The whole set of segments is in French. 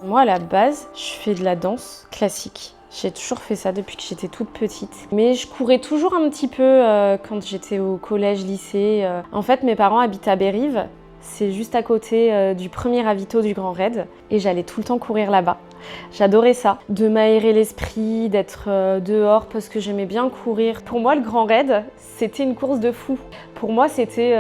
Moi, à la base, je fais de la danse classique. J'ai toujours fait ça depuis que j'étais toute petite. Mais je courais toujours un petit peu quand j'étais au collège, lycée. En fait, mes parents habitent à Bérives. C'est juste à côté du premier ravito du Grand Raid. Et j'allais tout le temps courir là-bas. J'adorais ça, de m'aérer l'esprit, d'être dehors parce que j'aimais bien courir. Pour moi, le Grand Raid, c'était une course de fou. Pour moi, c'était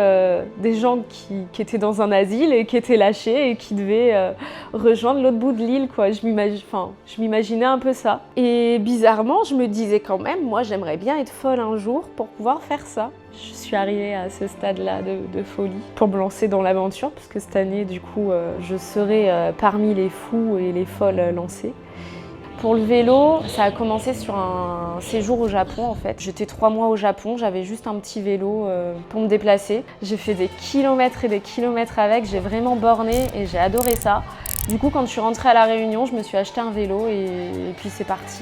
des gens qui étaient dans un asile et qui étaient lâchés et qui devaient rejoindre l'autre bout de l'île, quoi. Je m'imaginais un peu ça. Et bizarrement, je me disais quand même, moi, j'aimerais bien être folle un jour pour pouvoir faire ça. Je suis arrivée à ce stade-là de folie pour me lancer dans l'aventure, parce que cette année, du coup, je serai parmi les fous et les folles lancées. Pour le vélo, ça a commencé sur un séjour au Japon en fait. J'étais 3 mois au Japon, j'avais juste un petit vélo pour me déplacer. J'ai fait des kilomètres et des kilomètres avec, j'ai vraiment borné et j'ai adoré ça. Du coup, quand je suis rentrée à La Réunion, je me suis acheté un vélo et puis c'est parti.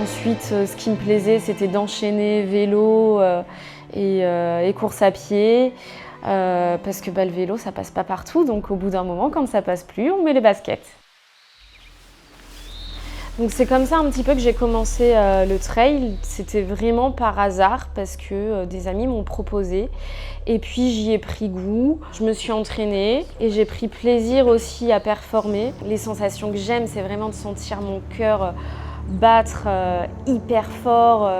Ensuite, ce qui me plaisait, c'était d'enchaîner vélo et course à pied. Parce que le vélo, ça passe pas partout. Donc au bout d'un moment, quand ça passe plus, on met les baskets. Donc c'est comme ça un petit peu que j'ai commencé le trail. C'était vraiment par hasard parce que des amis m'ont proposé. Et puis j'y ai pris goût, je me suis entraînée et j'ai pris plaisir aussi à performer. Les sensations que j'aime, c'est vraiment de sentir mon cœur battre hyper fort,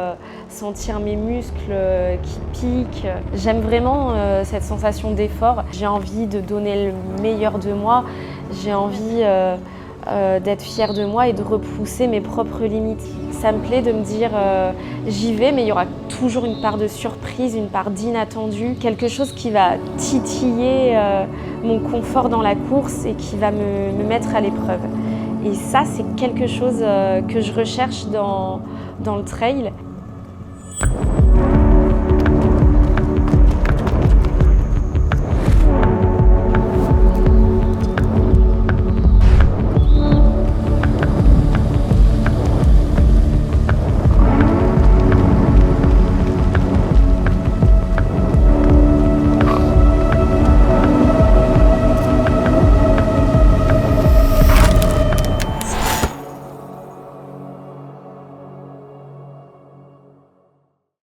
sentir mes muscles qui piquent. J'aime vraiment cette sensation d'effort. J'ai envie de donner le meilleur de moi. J'ai envie d'être fière de moi et de repousser mes propres limites. Ça me plaît de me dire j'y vais, mais il y aura toujours une part de surprise, une part d'inattendu, quelque chose qui va titiller mon confort dans la course et qui va me mettre à l'épreuve. Et ça, c'est quelque chose que je recherche dans le trail.